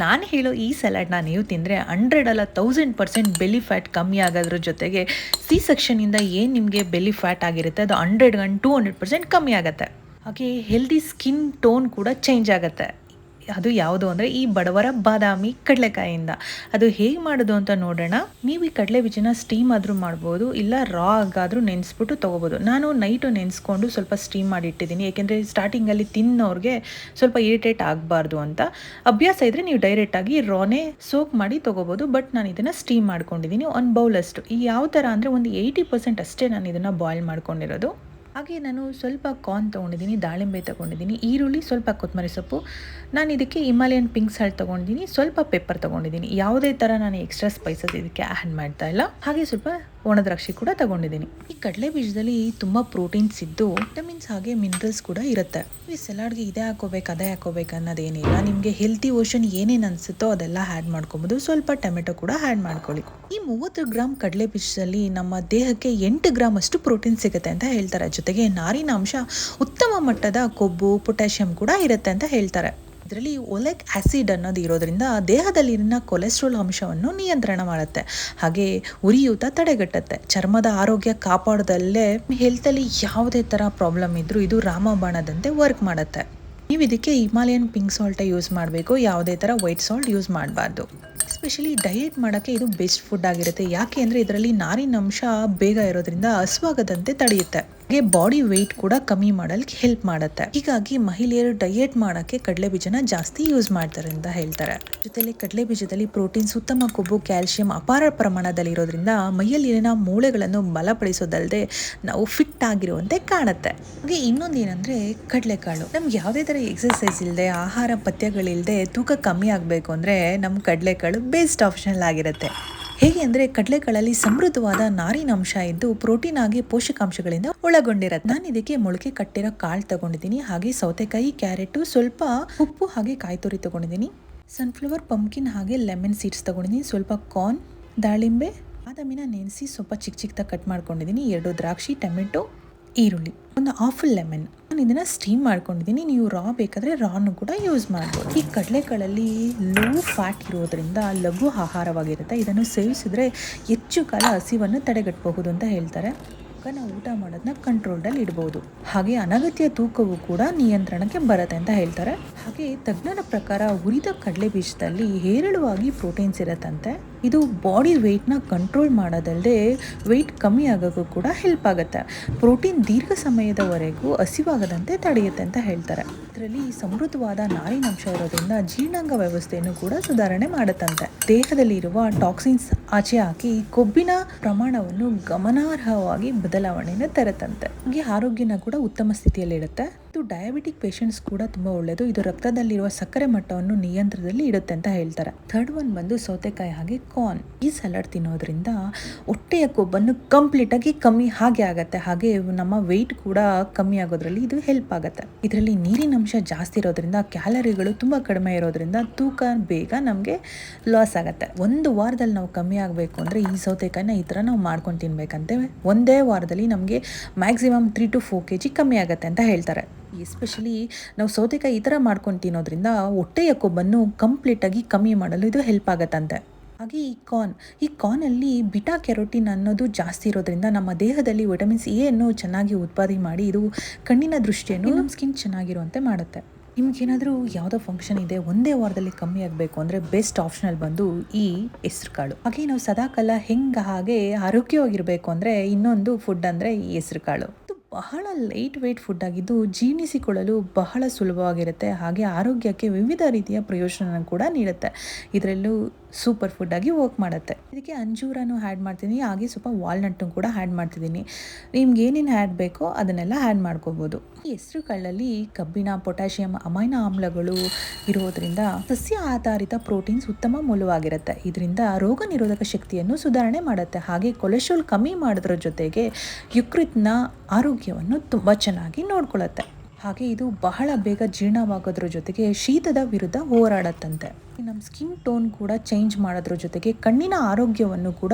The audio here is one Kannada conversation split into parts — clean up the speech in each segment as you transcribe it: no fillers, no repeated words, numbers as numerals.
ನಾನು ಹೇಳೋ ಈ ಸಲಾಡ್ನ ನೀವು ತಿಂದರೆ 100 ಅಲ್ಲ 1000% ಬೆಲ್ಲಿ ಫ್ಯಾಟ್ ಕಮ್ಮಿ ಆಗೋದ್ರ ಜೊತೆಗೆ ಸಿ ಸೆಕ್ಷನಿಂದ ಏನು ನಿಮಗೆ ಬೆಲ್ಲಿ ಫ್ಯಾಟ್ ಆಗಿರುತ್ತೆ ಅದು 100 ಆ್ಯಂಡ್ 200% ಕಮ್ಮಿ ಆಗುತ್ತೆ. ಹಾಗೆ ಹೆಲ್ದಿ ಸ್ಕಿನ್ ಟೋನ್ ಕೂಡ ಚೇಂಜ್ ಆಗುತ್ತೆ. ಅದು ಯಾವುದು ಅಂದರೆ ಈ ಬಡವರ ಬಾದಾಮಿ ಕಡಲೆಕಾಯಿಂದ. ಅದು ಹೇಗೆ ಮಾಡೋದು ಅಂತ ನೋಡೋಣ. ನೀವು ಈ ಕಡಲೆ ಬೀಜನ ಸ್ಟೀಮ್ ಆದರೂ ಮಾಡ್ಬೋದು, ಇಲ್ಲ ರಾ ಆಗಾದರೂ ನೆನೆಸ್ಬಿಟ್ಟು ತೊಗೋಬೋದು. ನಾನು ನೈಟು ನೆನೆಸ್ಕೊಂಡು ಸ್ವಲ್ಪ ಸ್ಟೀಮ್ ಮಾಡಿ ಇಟ್ಟಿದ್ದೀನಿ, ಏಕೆಂದರೆ ಸ್ಟಾರ್ಟಿಂಗಲ್ಲಿ ತಿನ್ನೋರಿಗೆ ಸ್ವಲ್ಪ ಇರಿಟೇಟ್ ಆಗಬಾರ್ದು ಅಂತ. ಅಭ್ಯಾಸ ಇದ್ದರೆ ನೀವು ಡೈರೆಕ್ಟಾಗಿ ರಾನೇ ಸೋಕ್ ಮಾಡಿ ತೊಗೋಬೋದು. ಬಟ್ ನಾನು ಇದನ್ನು ಸ್ಟೀಮ್ ಮಾಡ್ಕೊಂಡಿದ್ದೀನಿ ಒಂದು ಬೌಲಷ್ಟು. ಈ ಯಾವ ಥರ ಅಂದರೆ ಒಂದು 80% ಅಷ್ಟೇ ನಾನು ಇದನ್ನು ಬಾಯ್ಲ್ ಮಾಡ್ಕೊಂಡಿರೋದು. ಹಾಗೆ ನಾನು ಸ್ವಲ್ಪ ಕಾರ್ನ್ ತೊಗೊಂಡಿದ್ದೀನಿ, ದಾಳಿಂಬೆ ತೊಗೊಂಡಿದ್ದೀನಿ, ಈರುಳ್ಳಿ, ಸ್ವಲ್ಪ ಕೊತ್ತಂಬರಿ ಸೊಪ್ಪು. ನಾನು ಇದಕ್ಕೆ ಹಿಮಾಲಯನ್ ಪಿಂಕ್ ಸಾಲ್ಟ್ ತೊಗೊಂಡಿದ್ದೀನಿ, ಸ್ವಲ್ಪ ಪೆಪ್ಪರ್ ತೊಗೊಂಡಿದ್ದೀನಿ. ಯಾವುದೇ ಥರ ನಾನು ಎಕ್ಸ್ಟ್ರಾ ಸ್ಪೈಸಸ್ ಇದಕ್ಕೆ ಆ್ಯಡ್ ಮಾಡ್ತಾ ಇಲ್ಲ. ಹಾಗೆ ಸ್ವಲ್ಪ ಒಣ ದ್ರಾಕ್ಷಿ ಕೂಡ ತೊಗೊಂಡಿದ್ದೀನಿ. ಈ ಕಡಲೆ ಬೀಜದಲ್ಲಿ ತುಂಬ ಪ್ರೋಟೀನ್ಸ್ ಇದ್ದು ವಿಟಮಿನ್ಸ್ ಹಾಗೆ ಮಿನರಲ್ಸ್ ಕೂಡ ಇರುತ್ತೆ. ಈ ಸಲಾಡ್ಗೆ ಇದೇ ಹಾಕೋಬೇಕು ಅದೇ ಹಾಕೋಬೇಕು ಅನ್ನೋದೇನಿಲ್ಲ. ನಿಮಗೆ ಹೆಲ್ತಿ ಓಷನ್ ಏನೇನು ಅನಿಸುತ್ತೋ ಅದೆಲ್ಲ ಆ್ಯಡ್ ಮಾಡ್ಕೊಬೋದು. ಸ್ವಲ್ಪ ಟೊಮೆಟೊ ಕೂಡ ಆ್ಯಡ್ ಮಾಡ್ಕೊಳ್ಳಿ. ಈ 30 ಗ್ರಾಮ್ ಕಡಲೆ ಬೀಜದಲ್ಲಿ ನಮ್ಮ ದೇಹಕ್ಕೆ 8 ಗ್ರಾಮ್ ಅಷ್ಟು ಪ್ರೋಟೀನ್ ಸಿಗುತ್ತೆ ಅಂತ ಹೇಳ್ತಾರೆ. ಜೊತೆಗೆ ನಾರಿನಾಂಶ, ಉತ್ತಮ ಮಟ್ಟದ ಕೊಬ್ಬು, ಪೊಟ್ಯಾಷಿಯಂ ಕೂಡ ಇರುತ್ತೆ ಅಂತ ಹೇಳ್ತಾರೆ. ಇದರಲ್ಲಿ ಒಲೆಕ್ ಆ್ಯಸಿಡ್ ಅನ್ನೋದು ಇರೋದ್ರಿಂದ ದೇಹದಲ್ಲಿನ ಕೊಲೆಸ್ಟ್ರಾಲ್ ಅಂಶವನ್ನು ನಿಯಂತ್ರಣ ಮಾಡುತ್ತೆ. ಹಾಗೆ ಉರಿಯೂತ ತಡೆಗಟ್ಟುತ್ತೆ. ಚರ್ಮದ ಆರೋಗ್ಯ ಕಾಪಾಡೋದಲ್ಲೇ ಹೆಲ್ತಲ್ಲಿ ಯಾವುದೇ ಥರ ಪ್ರಾಬ್ಲಮ್ ಇದ್ದರೂ ಇದು ರಾಮಬಾಣದಂತೆ ವರ್ಕ್ ಮಾಡುತ್ತೆ. ನೀವು ಇದಕ್ಕೆ ಹಿಮಾಲಯನ್ ಪಿಂಕ್ ಸಾಲ್ಟೇ ಯೂಸ್ ಮಾಡಬೇಕು, ಯಾವುದೇ ಥರ ವೈಟ್ ಸಾಲ್ಟ್ ಯೂಸ್ ಮಾಡಬಾರ್ದು. ಎಸ್ಪೆಷಲಿ ಡಯೆಟ್ ಮಾಡೋಕ್ಕೆ ಇದು ಬೆಸ್ಟ್ ಫುಡ್ ಆಗಿರುತ್ತೆ. ಯಾಕೆ ಅಂದರೆ ಇದರಲ್ಲಿ ನಾರಿನಂಶ ಬೇಗ ಇರೋದ್ರಿಂದ ಹಸುವಾಗದಂತೆ ತಡೆಯುತ್ತೆ. ಹಾಗೆ ಬಾಡಿ ವೆಯ್ಟ್ ಕೂಡ ಕಮ್ಮಿ ಮಾಡಲಿಕ್ಕೆ ಹೆಲ್ಪ್ ಮಾಡುತ್ತೆ. ಹೀಗಾಗಿ ಮಹಿಳೆಯರು ಡಯೆಟ್ ಮಾಡೋಕ್ಕೆ ಕಡಲೆ ಬೀಜನ ಜಾಸ್ತಿ ಯೂಸ್ ಮಾಡ್ತಾರೆ ಅಂತ ಹೇಳ್ತಾರೆ. ಜೊತೆಲಿ ಕಡಲೆ ಬೀಜದಲ್ಲಿ ಪ್ರೋಟೀನ್ಸ್, ಉತ್ತಮ ಕೊಬ್ಬು, ಕ್ಯಾಲ್ಸಿಯಂ ಅಪಾರ ಪ್ರಮಾಣದಲ್ಲಿ ಇರೋದ್ರಿಂದ ಮೈಯಲ್ಲಿನ ಮೂಳೆಗಳನ್ನು ಬಲಪಡಿಸೋದಲ್ಲದೆ ನಾವು ಫಿಟ್ ಆಗಿರುವಂತೆ ಕಾಣುತ್ತೆ. ಹಾಗೆ ಇನ್ನೊಂದು ಏನಂದರೆ ಕಡಲೆಕಾಳು. ನಮ್ಗೆ ಯಾವುದೇ ಥರ ಎಕ್ಸಸೈಸ್ ಇಲ್ಲದೆ, ಆಹಾರ ಪಥ್ಯಗಳಿಲ್ಲದೆ ತೂಕ ಕಮ್ಮಿ ಆಗಬೇಕು ಅಂದರೆ ನಮ್ಮ ಕಡಲೆಕಾಳು ಬೆಸ್ಟ್ ಆಪ್ಷನ್ ಆಗಿರುತ್ತೆ. ಹೇಗೆ ಅಂದರೆ ಕಡಲೆಕಾಳಲ್ಲಿ ಸಮೃದ್ಧವಾದ ನಾರಿನಾಂಶ ಇದ್ದು ಪ್ರೋಟೀನ್ ಆಗಿ ಪೋಷಕಾಂಶಗಳಿಂದ ಒಳಗೊಂಡಿರುತ್ತೆ. ನಾನು ಇದಕ್ಕೆ ಮೊಳಕೆ ಕಟ್ಟಿರೋ ಕಾಳು ತಗೊಂಡಿದ್ದೀನಿ. ಹಾಗೆ ಸೌತೆಕಾಯಿ, ಕ್ಯಾರೆಟು, ಸ್ವಲ್ಪ ಉಪ್ಪು ಹಾಗೆ ಕಾಯಿ ತುರಿ ತಗೊಂಡಿದ್ದೀನಿ. ಸನ್ಫ್ಲವರ್, ಪಂಪ್ಕಿನ್ ಹಾಗೆ ಲೆಮನ್ ಸೀಡ್ಸ್ ತಗೊಂಡಿದ್ದೀನಿ. ಸ್ವಲ್ಪ ಕಾರ್ನ್, ದಾಳಿಂಬೆ, ಬಾದಾಮಿನ ನೆನೆಸಿ ಸ್ವಲ್ಪ ಚಿಕ್ಕ ಚಿಕ್ಕದಾಗಿ ಕಟ್ ಮಾಡ್ಕೊಂಡಿದ್ದೀನಿ. 2 ದ್ರಾಕ್ಷಿ, ಟೊಮೆಟೊ, ಈರುಳ್ಳಿ, ಒಂದು ಹಾಫ್ ಲೆಮನ್. ನಾನು ಇದನ್ನು ಸ್ಟೀಮ್ ಮಾಡ್ಕೊಂಡಿದ್ದೀನಿ. ನೀವು ರಾ ಬೇಕಾದರೆ ರಾನು ಕೂಡ ಯೂಸ್ ಮಾಡ್ಬೋದು. ಈ ಕಡಲೆಕಾಳಲ್ಲಿ ಲೋ ಫ್ಯಾಟ್ ಇರೋದ್ರಿಂದ ಲಘು ಆಹಾರವಾಗಿರುತ್ತೆ. ಇದನ್ನು ಸೇವಿಸಿದ್ರೆ ಹೆಚ್ಚು ಕಾಲ ಹಸಿವನ್ನು ತಡೆಗಟ್ಟಬಹುದು ಅಂತ ಹೇಳ್ತಾರೆ. ನಾವು ಊಟ ಮಾಡೋದನ್ನ ಕಂಟ್ರೋಲ್ಡಲ್ಲಿ ಇಡ್ಬೋದು. ಹಾಗೆ ಅನಗತ್ಯ ತೂಕವು ಕೂಡ ನಿಯಂತ್ರಣಕ್ಕೆ ಬರುತ್ತೆ ಅಂತ ಹೇಳ್ತಾರೆ. ಹಾಗೆ ತಜ್ಞರ ಪ್ರಕಾರ ಹುರಿದ ಕಡಲೆ ಬೀಜದಲ್ಲಿ ಹೇರಳವಾಗಿ ಪ್ರೋಟೀನ್ಸ್ ಇರತ್ತಂತೆ. ಇದು ಬಾಡಿ ವೆಯ್ಟ್ನ ಕಂಟ್ರೋಲ್ ಮಾಡೋದಲ್ಲದೆ ವೆಯ್ಟ್ ಕಮ್ಮಿ ಆಗೋಕ್ಕೂ ಕೂಡ ಹೆಲ್ಪ್ ಆಗುತ್ತೆ. ಪ್ರೋಟೀನ್ ದೀರ್ಘ ಸಮಯದವರೆಗೂ ಹಸಿವಾಗದಂತೆ ತಡೆಯುತ್ತೆ ಅಂತ ಹೇಳ್ತಾರೆ. ಇದರಲ್ಲಿ ಸಮೃದ್ಧವಾದ ನಾರಿನಾಂಶ ಇರೋದ್ರಿಂದ ಜೀರ್ಣಾಂಗ ವ್ಯವಸ್ಥೆಯನ್ನು ಕೂಡ ಸುಧಾರಣೆ ಮಾಡುತ್ತಂತೆ. ದೇಹದಲ್ಲಿರುವ ಟಾಕ್ಸಿನ್ಸ್ ಆಚೆ ಹಾಕಿ ಕೊಬ್ಬಿನ ಪ್ರಮಾಣವನ್ನು ಗಮನಾರ್ಹವಾಗಿ ಬದಲಾವಣೆಯನ್ನು ತರುತ್ತಂತೆ. ಹಾಗೆ ಆರೋಗ್ಯನ ಕೂಡ ಉತ್ತಮ ಸ್ಥಿತಿಯಲ್ಲಿಡುತ್ತೆ. ಇದು ಡಯಾಬಿಟಿಕ್ ಪೇಷಂಟ್ಸ್ ಕೂಡ ತುಂಬ ಒಳ್ಳೆಯದು. ಇದು ರಕ್ತದಲ್ಲಿರುವ ಸಕ್ಕರೆ ಮಟ್ಟವನ್ನು ನಿಯಂತ್ರಣದಲ್ಲಿ ಇಡುತ್ತೆ ಅಂತ ಹೇಳ್ತಾರೆ. ಥರ್ಡ್ ಒನ್ ಬಂದು ಸೌತೆಕಾಯಿ ಹಾಗೆ ಕಾರ್ನ್. ಈ ಸಲಾಡ್ ತಿನ್ನೋದ್ರಿಂದ ಹೊಟ್ಟೆಯ ಕೊಬ್ಬನ್ನು ಕಂಪ್ಲೀಟಾಗಿ ಕಮ್ಮಿ ಆಗುತ್ತೆ. ಹಾಗೆ ನಮ್ಮ ವೆಯ್ಟ್ ಕೂಡ ಕಮ್ಮಿ ಆಗೋದ್ರಲ್ಲಿ ಇದು ಹೆಲ್ಪ್ ಆಗುತ್ತೆ. ಇದರಲ್ಲಿ ನೀರಿನಂಶ ಜಾಸ್ತಿ ಇರೋದ್ರಿಂದ ಕ್ಯಾಲರಿಗಳು ತುಂಬ ಕಡಿಮೆ ಇರೋದ್ರಿಂದ ತೂಕ ಬೇಗ ನಮಗೆ ಲಾಸ್ ಆಗುತ್ತೆ. ಒಂದು ವಾರದಲ್ಲಿ ನಾವು ಕಮ್ಮಿ ಆಗಬೇಕು ಅಂದರೆ ಈ ಸೌತೆಕಾಯಿನ ಈ ಥರ ನಾವು ಮಾಡ್ಕೊಂಡು ತಿನ್ಬೇಕಂತೆ. ಒಂದೇ ವಾರದಲ್ಲಿ ನಮಗೆ ಮ್ಯಾಕ್ಸಿಮಮ್ 3 to 4 kg ಕಮ್ಮಿ ಆಗುತ್ತೆ ಅಂತ ಹೇಳ್ತಾರೆ. ಎಸ್ಪೆಷಲಿ ನಾವು ಸೌತೆಕಾಯಿ ಈ ಥರ ಮಾಡ್ಕೊಂಡು ತಿನ್ನೋದ್ರಿಂದ ಹೊಟ್ಟೆಯ ಕೊಬ್ಬನ್ನು ಕಂಪ್ಲೀಟಾಗಿ ಕಮ್ಮಿ ಮಾಡಲು ಇದು ಹೆಲ್ಪ್ ಆಗುತ್ತಂತೆ. ಹಾಗೆ ಈ ಕಾರ್ನಲ್ಲಿ ಬಿಟಾ ಕ್ಯಾರೋಟಿನ್ ಅನ್ನೋದು ಜಾಸ್ತಿ ಇರೋದ್ರಿಂದ ನಮ್ಮ ದೇಹದಲ್ಲಿ ವಿಟಮಿನ್ಸ್ ಎ ಅನ್ನು ಚೆನ್ನಾಗಿ ಉತ್ಪಾದನೆ ಮಾಡಿ ಇದು ಕಣ್ಣಿನ ದೃಷ್ಟಿಯನ್ನು, ನಮ್ಮ ಸ್ಕಿನ್ ಚೆನ್ನಾಗಿರುವಂತೆ ಮಾಡುತ್ತೆ. ನಿಮ್ಗೇನಾದರೂ ಯಾವುದೋ ಫಂಕ್ಷನ್ ಇದೆ, ಒಂದೇ ವಾರದಲ್ಲಿ ಕಮ್ಮಿ ಆಗಬೇಕು ಅಂದರೆ ಬೆಸ್ಟ್ ಆಪ್ಷನಲ್ ಬಂದು ಈ ಹೆಸರು ಕಾಳು. ಹಾಗೆ ನಾವು ಸದಾಕಾಲ ಹಾಗೆ ಆರೋಗ್ಯವಾಗಿರಬೇಕು ಅಂದರೆ ಇನ್ನೊಂದು ಫುಡ್ ಅಂದರೆ ಈ ಹೆಸರು ಕಾಳು. ಬಹಳ ಲೈಟ್ ವೆಯ್ಟ್ ಫುಡ್ ಆಗಿದ್ದು ಜೀರ್ಣಿಸಿಕೊಳ್ಳಲು ಬಹಳ ಸುಲಭವಾಗಿರುತ್ತೆ. ಹಾಗೆ ಆರೋಗ್ಯಕ್ಕೆ ವಿವಿಧ ರೀತಿಯ ಪ್ರಯೋಜನ ಕೂಡ ನೀಡುತ್ತೆ. ಇದರಲ್ಲೂ ಸೂಪರ್ ಫುಡ್ ಆಗಿ ವರ್ಕ್ ಮಾಡುತ್ತೆ. ಇದಕ್ಕೆ ಅಂಜೂರನ್ನು ಆ್ಯಡ್ ಮಾಡ್ತೀನಿ. ಹಾಗೆ ಸ್ವಲ್ಪ ವಾಲ್ನಟ್ಟನ್ನು ಕೂಡ ಆ್ಯಡ್ ಮಾಡ್ತಿದ್ದೀನಿ. ನಿಮ್ಗೆ ಏನೇನು ಆ್ಯಡ್ ಬೇಕೋ ಅದನ್ನೆಲ್ಲ ಆ್ಯಡ್ ಮಾಡ್ಕೋಬೋದು. ಈ ಹೆಸರು ಕಾಳಲ್ಲಿ ಕಬ್ಬಿಣ, ಪೊಟ್ಯಾಷಿಯಂ, ಅಮೈನೋ ಆಮ್ಲಗಳು ಇರೋದ್ರಿಂದ ಸಸ್ಯ ಆಧಾರಿತ ಪ್ರೋಟೀನ್ಸ್ ಉತ್ತಮ ಮೂಲವಾಗಿರುತ್ತೆ. ಇದರಿಂದ ರೋಗ ನಿರೋಧಕ ಶಕ್ತಿಯನ್ನು ಸುಧಾರಣೆ ಮಾಡುತ್ತೆ. ಹಾಗೆ ಕೊಲೆಸ್ಟ್ರಾಲ್ ಕಮ್ಮಿ ಮಾಡೋದ್ರ ಜೊತೆಗೆ ಯಕೃತ್ನ ಆರೋಗ್ಯವನ್ನು ತುಂಬ ಚೆನ್ನಾಗಿ ನೋಡ್ಕೊಳ್ಳುತ್ತೆ. ಹಾಗೆ ಇದು ಬಹಳ ಬೇಗ ಜೀರ್ಣವಾಗೋದ್ರ ಜೊತೆಗೆ ಶೀತದ ವಿರುದ್ಧ ಹೋರಾಡತ್ತಂತೆ. ನಮ್ಮ ಸ್ಕಿನ್ ಟೋನ್ ಕೂಡ ಚೇಂಜ್ ಮಾಡೋದ್ರ ಜೊತೆಗೆ ಕಣ್ಣಿನ ಆರೋಗ್ಯವನ್ನು ಕೂಡ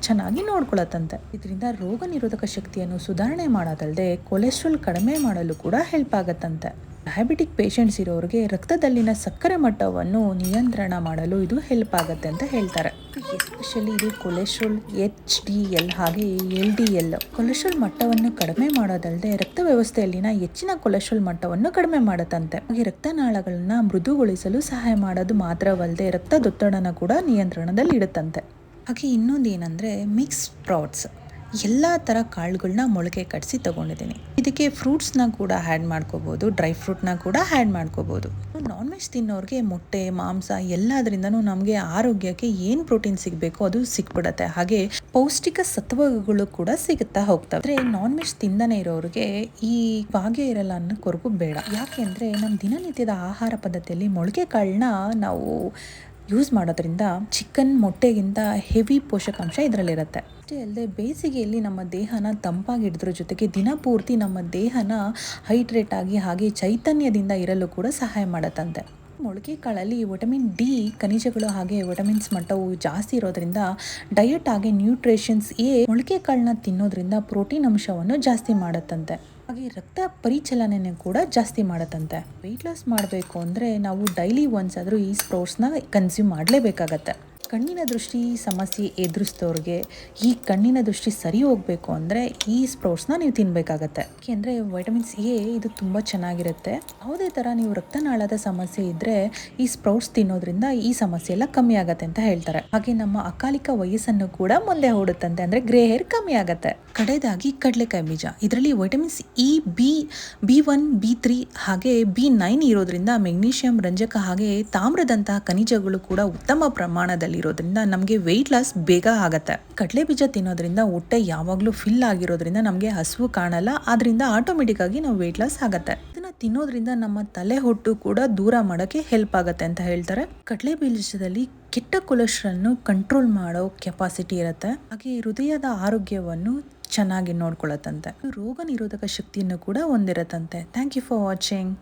ಚೆನ್ನಾಗಿ ನೋಡ್ಕೊಳ್ಳುತ್ತಂತೆ. ಇದರಿಂದ ರೋಗ ನಿರೋಧಕ ಶಕ್ತಿಯನ್ನು ಸುಧಾರಣೆ ಮಾಡೋದಲ್ಲದೆ ಕೊಲೆಸ್ಟ್ರಾಲ್ ಕಡಿಮೆ ಮಾಡಲು ಕೂಡ ಹೆಲ್ಪ್ ಆಗತ್ತಂತೆ. ಡಯಾಬಿಟಿಕ್ ಪೇಷಂಟ್ಸ್ ಇರೋರಿಗೆ ರಕ್ತದಲ್ಲಿನ ಸಕ್ಕರೆ ಮಟ್ಟವನ್ನು ನಿಯಂತ್ರಣ ಮಾಡಲು ಇದು ಹೆಲ್ಪ್ ಆಗುತ್ತೆ ಅಂತ ಹೇಳ್ತಾರೆ. ಎಸ್ಪೆಷಲಿ ಇದು ಕೊಲೆಸ್ಟ್ರಾಲ್ HDL ಹಾಗೆ LDL ಕೊಲೆಸ್ಟ್ರಾಲ್ ಮಟ್ಟವನ್ನು ಕಡಿಮೆ ಮಾಡೋದಲ್ಲದೆ ರಕ್ತ ವ್ಯವಸ್ಥೆಯಲ್ಲಿನ ಹೆಚ್ಚಿನ ಕೊಲೆಸ್ಟ್ರಾಲ್ ಮಟ್ಟವನ್ನು ಕಡಿಮೆ ಮಾಡುತ್ತಂತೆ. ಹಾಗೆ ರಕ್ತನಾಳಗಳನ್ನ ಮೃದುಗೊಳಿಸಲು ಸಹಾಯ ಮಾಡೋದು ಮಾತ್ರವಲ್ಲದೆ ರಕ್ತದೊತ್ತಡನ ಕೂಡ ನಿಯಂತ್ರಣದಲ್ಲಿ ಇಡುತ್ತಂತೆ. ಹಾಗೆ ಇನ್ನೊಂದೇನೆಂದರೆ ಮಿಕ್ಸ್ ಸ್ಪ್ರೌಟ್ಸ್, ಎಲ್ಲ ಥರ ಕಾಳುಗಳನ್ನ ಮೊಳಕೆ ಕಟ್ಟಿಸಿ ತೊಗೊಂಡಿದ್ದೀನಿ. ಇದಕ್ಕೆ ಫ್ರೂಟ್ಸ್ನ ಕೂಡ ಆ್ಯಡ್ ಮಾಡ್ಕೋಬೋದು, ಡ್ರೈ ಫ್ರೂಟ್ನ ಕೂಡ ಆ್ಯಡ್ ಮಾಡ್ಕೋಬೋದು. ನಾನ್ ವೆಜ್ ತಿನ್ನೋರಿಗೆ ಮೊಟ್ಟೆ, ಮಾಂಸ ಎಲ್ಲದರಿಂದನೂ ನಮಗೆ ಆರೋಗ್ಯಕ್ಕೆ ಏನು ಪ್ರೋಟೀನ್ ಸಿಗಬೇಕು ಅದು ಸಿಕ್ಬಿಡುತ್ತೆ. ಹಾಗೆ ಪೌಷ್ಟಿಕ ಸತ್ವಗಳು ಕೂಡ ಸಿಗುತ್ತಾ ಹೋಗ್ತವೆ. ಅಂದರೆ ನಾನ್ ವೆಜ್ ತಿಂದನೇ ಇರೋರಿಗೆ ಈ ಭಾಗ್ಯ ಇರಲ್ಲ ಅನ್ನೋ ಕೊರಗು ಬೇಡ. ಯಾಕೆಂದರೆ ನಮ್ಮ ದಿನನಿತ್ಯದ ಆಹಾರ ಪದ್ಧತಿಯಲ್ಲಿ ಮೊಳಕೆ ಕಾಳನ್ನ ನಾವು ಯೂಸ್ ಮಾಡೋದ್ರಿಂದ ಚಿಕನ್, ಮೊಟ್ಟೆಗಿಂತ ಹೆವಿ ಪೋಷಕಾಂಶ ಇದರಲ್ಲಿರುತ್ತೆ. ಅಷ್ಟೇ ಅಲ್ಲದೆ ಬೇಸಿಗೆಯಲ್ಲಿ ನಮ್ಮ ದೇಹನ ತಂಪಾಗಿಡೋದ್ರ ಜೊತೆಗೆ ದಿನಪೂರ್ತಿ ನಮ್ಮ ದೇಹನ ಹೈಡ್ರೇಟ್ ಆಗಿ ಹಾಗೆ ಚೈತನ್ಯದಿಂದ ಇರಲು ಕೂಡ ಸಹಾಯ ಮಾಡುತ್ತಂತೆ. ಮೊಳಕೆ ಕಾಳಲ್ಲಿ ವಿಟಮಿನ್ D ಖನಿಜಗಳು ಹಾಗೆ ವಿಟಮಿನ್ಸ್ ಮಟ್ಟವು ಜಾಸ್ತಿ ಇರೋದ್ರಿಂದ ಡಯಟ್ ಹಾಗೆ ನ್ಯೂಟ್ರಿಷನ್ಸ್ ಮೊಳಕೆ ಕಾಳನ್ನ ತಿನ್ನೋದ್ರಿಂದ ಪ್ರೋಟೀನ್ ಅಂಶವನ್ನು ಜಾಸ್ತಿ ಮಾಡುತ್ತಂತೆ. ಹಾಗೆ ರಕ್ತ ಪರಿಚಲನೆ ಕೂಡ ಜಾಸ್ತಿ ಮಾಡುತ್ತಂತೆ. ವೆಯ್ಟ್ ಲಾಸ್ ಮಾಡಬೇಕು ಅಂದರೆ ನಾವು ಡೈಲಿ ಒನ್ಸ್ ಆದರೂ ಈ ಸ್ಪ್ರೌಟ್ಸ್ನ ಕನ್ಸ್ಯೂಮ್ ಮಾಡಲೇಬೇಕಾಗತ್ತೆ. ಕಣ್ಣಿನ ದೃಷ್ಟಿ ಸಮಸ್ಯೆ ಎದುರಿಸಿದವ್ರಿಗೆ ಈ ಕಣ್ಣಿನ ದೃಷ್ಟಿ ಸರಿ ಹೋಗಬೇಕು ಅಂದರೆ ಈ ಸ್ಪ್ರೌಟ್ಸ್ನ ನೀವು ತಿನ್ನಬೇಕಾಗತ್ತೆ. ಯಾಕೆಂದರೆ ವಿಟಮಿನ್ಸ್ ಇದು ತುಂಬ ಚೆನ್ನಾಗಿರುತ್ತೆ. ಯಾವುದೇ ಥರ ನೀವು ರಕ್ತನಾಳದ ಸಮಸ್ಯೆ ಇದ್ದರೆ ಈ ಸ್ಪ್ರೌಟ್ಸ್ ತಿನ್ನೋದ್ರಿಂದ ಈ ಸಮಸ್ಯೆ ಎಲ್ಲ ಕಮ್ಮಿ ಆಗುತ್ತೆ ಅಂತ ಹೇಳ್ತಾರೆ. ಹಾಗೆ ನಮ್ಮ ಅಕಾಲಿಕ ವಯಸ್ಸನ್ನು ಕೂಡ ಮುಂದೆ ಓಡುತ್ತಂತೆ, ಅಂದರೆ ಗ್ರೇ ಹೇರ್ ಕಮ್ಮಿ ಆಗುತ್ತೆ. ಕಡೆಯದಾಗಿ ಕಡಲೆಕಾಯಿ ಬೀಜ, ಇದರಲ್ಲಿ ವಿಟಮಿನ್ಸ್ B1, B3 ಹಾಗೆ B9 ಇರೋದ್ರಿಂದ ಮೆಗ್ನೀಷಿಯಂ, ರಂಜಕ ಹಾಗೆ ತಾಮ್ರದಂತಹ ಖನಿಜಗಳು ಕೂಡ ಉತ್ತಮ ಪ್ರಮಾಣದಲ್ಲಿ ಇರೋದ್ರಿಂದ ನಮಗೆ ವೆಯ್ಟ್ ಲಾಸ್ ಬೇಗ ಆಗತ್ತೆ. ಕಡಲೆ ಬೀಜ ತಿನ್ನೋದ್ರಿಂದ ಹೊಟ್ಟೆ ಯಾವಾಗಲೂ ಫಿಲ್ ಆಗಿರೋದ್ರಿಂದ ನಮಗೆ ಹಸಿವು ಕಾಣಲ್ಲ, ಆದ್ರಿಂದ ಆಟೋಮೆಟಿಕ್ ಆಗಿ ನಾವು ವೆಯ್ಟ್ ಲಾಸ್ ಆಗತ್ತೆ. ಇದನ್ನ ತಿನ್ನೋದ್ರಿಂದ ನಮ್ಮ ತಲೆ ಹೊಟ್ಟು ಕೂಡ ದೂರ ಮಾಡೋಕ್ಕೆ ಹೆಲ್ಪ್ ಆಗುತ್ತೆ ಅಂತ ಹೇಳ್ತಾರೆ. ಕಡಲೆ ಬೀಜದಲ್ಲಿ ಕೆಟ್ಟ ಕೊಲೆಸ್ಟ್ರಾಲ್ನು ಕಂಟ್ರೋಲ್ ಮಾಡೋ ಕೆಪಾಸಿಟಿ ಇರುತ್ತೆ. ಹಾಗೆ ಹೃದಯದ ಆರೋಗ್ಯವನ್ನು ಚೆನ್ನಾಗಿ ನೋಡ್ಕೊಳ್ಳುತ್ತಂತೆ. ರೋಗ ನಿರೋಧಕ ಶಕ್ತಿಯನ್ನು ಕೂಡ ಹೊಂದಿರುತ್ತಂತೆ. Thank you for watching.